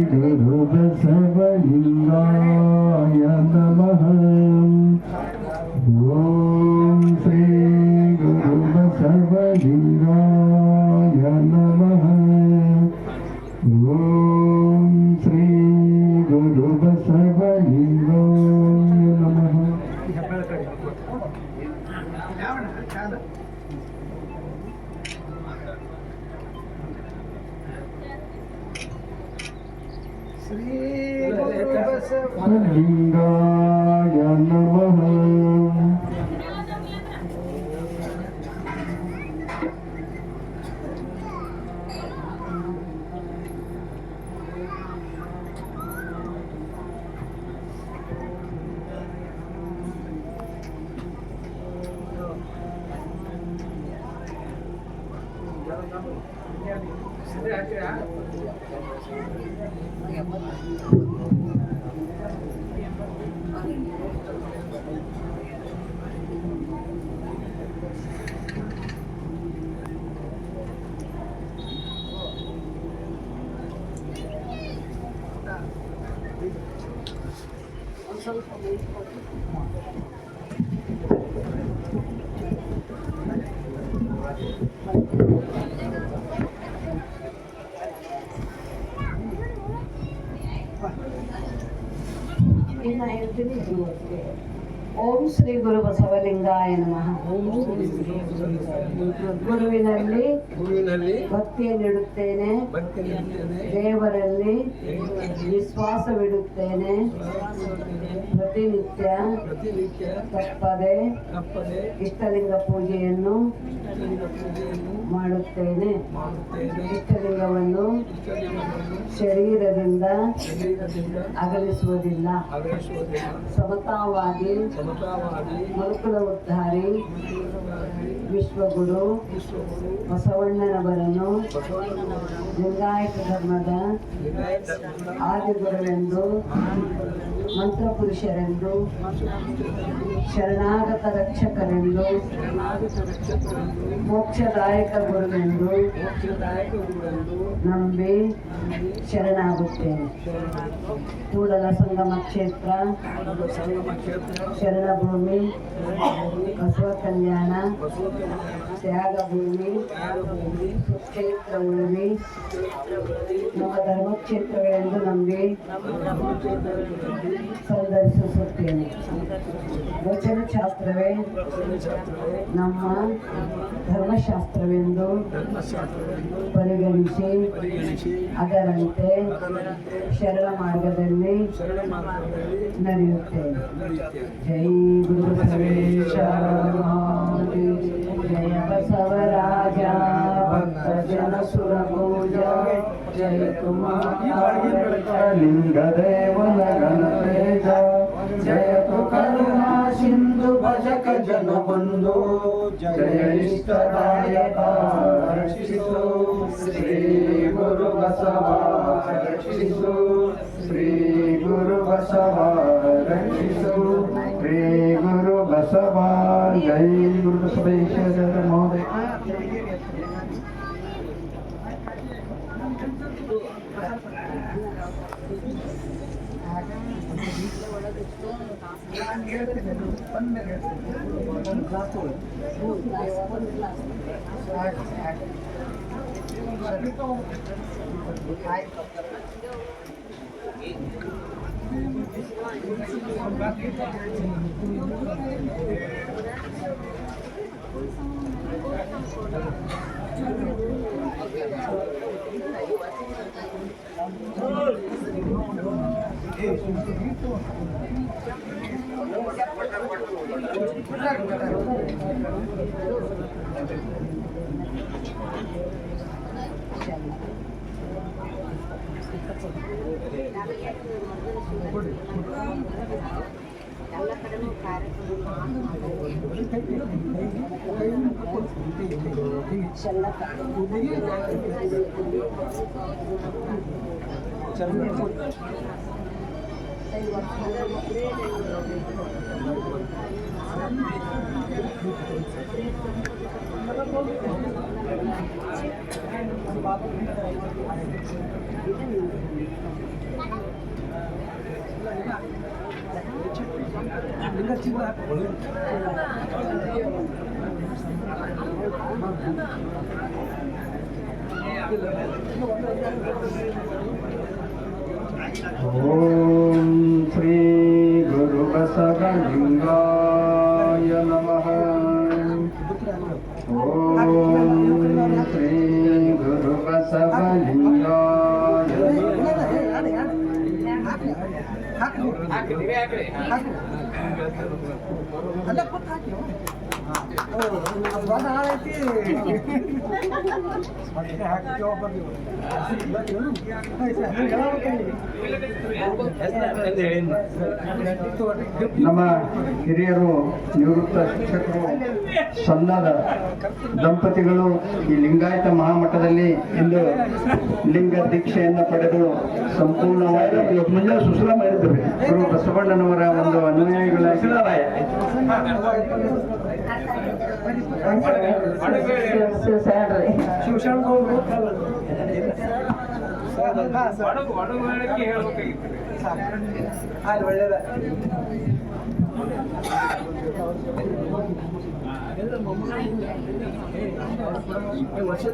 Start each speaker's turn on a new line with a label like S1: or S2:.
S1: गुरुबसवलिंगाय नमः। ओम श्री गुरुबसवलिंगाय नमः। ओम श्री गुरुबसवलिंगाय नमः। श्री गुरुबसवलिंगाय नमः।
S2: ಓಂ ಶ್ರೀ ಗುರು ಬಸವಲಿಂಗಾಯ ನಮಃ. ಗುರುವಿನಲ್ಲಿ ಭಕ್ತಿಯನ್ನಿಡುತ್ತೇನೆ, ದೇವರಲ್ಲಿ ವಿಶ್ವಾಸವಿಡುತ್ತೇನೆ. ಪ್ರತಿನಿತ್ಯ ತಪ್ಪದೆ ಇಷ್ಟಲಿಂಗ ಪೂಜೆಯನ್ನು ಮಾಡುತ್ತೇನೆ. ಇಷ್ಟಲಿಂಗವನ್ನು ಶರೀರದಿಂದ ಅಗಲಿಸುವುದಿಲ್ಲ. ಸಮತಾವಾದಿ ಮನುಕುಲ ಉದ್ಧಾರಿ ವಿಶ್ವಗುರು ಬಸವಣ್ಣನವರನ್ನು ಲಿಂಗಾಯತ ಧರ್ಮದ ಆದಿಗುರುವೆಂದು, ಮಂತ್ರಪುರುಷರೆಂದು, ಶರಣಾಗತ ರಕ್ಷಕರೆಂದು, ಮೋಕ್ಷದಾಯಕ ಗುರುವೆಂದು ನಂಬಿ ಶರಣಾಗುತ್ತೇನೆ. ಕೂಡಲ ಸಂಗಮ ಕ್ಷೇತ್ರ ಶರಣಭೂಮಿ, ಬಸವ ಕಲ್ಯಾಣ, ತ್ಯಾಗಭೂಮಿ, ಸುಕ್ಷೇತ್ರ ಉಳುವಿ ನಮ್ಮ ಧರ್ಮಕ್ಷೇತ್ರಗಳೆಂದು ನಂಬಿ ಸಂದರ್ಶಿಸುತ್ತೇನೆ. ವಚನಶಾಸ್ತ್ರವೇ ನಮ್ಮ ಧರ್ಮಶಾಸ್ತ್ರವೆಂದು ಪರಿಗಣಿಸಿ ಅದರಂತೆ ಶರಣ ಮಾರ್ಗದಲ್ಲಿ ನಡೆಯುತ್ತೇನೆ. ಜೈ ಗುರು ಬಸವೇಶ, ಜಯ ಬಸವರಾಜ, ಭಕ್ತ ಜನ ಸುರ ಪೂಜಾ, ಜಯ ಲಿಂಗ ದೇವನ ಗಣತೇಜ, ಜಯತು ಕರುಣಾ ಸಿಂಧು ಭಜಕ ಜನ ಬಂಧು, ಜಯ ಇಷ್ಟದಾಯಕ ರಕ್ಷಿಸು ಶ್ರೀ ಗುರು ಬಸವ ರಕ್ಷಿಸು, ಶ್ರೀ ಗುರು ಬಸವ ರಕ್ಷಿಸು, ಶ್ರೀ ಗುರು ಬಸವ. ಜೈ ಗುರು ಬಸವೇಶ್ವರ ಮಹೋದಯ.
S1: ಓಂ ಶ್ರೀ ಗುರು ಬಸವಲಿಂಗಾಯ ನಮಃ. ಓಂ ಶ್ರೀ ಗುರು ಬಸವಲಿಂಗಾಯ ನಮ್ಮ ಹಿರಿಯರು ನಿವೃತ್ತ ಶಿಕ್ಷಕರು ಸಣ್ಣದ ದಂಪತಿಗಳು ಈ ಲಿಂಗಾಯತ ಮಹಾಮಠದಲ್ಲಿ ಇಂದು ಲಿಂಗ ದೀಕ್ಷೆಯನ್ನು ಪಡೆದು ಸಂಪೂರ್ಣವಾಗಿ ಮುಂಜಾನೆ ಸುಸಲ ಮಾಡಿದ್ದಾರೆ. ಗುರು ಬಸವಣ್ಣನವರ ಒಂದು ಅನುಯಾಯಿಗಳಾಗಿ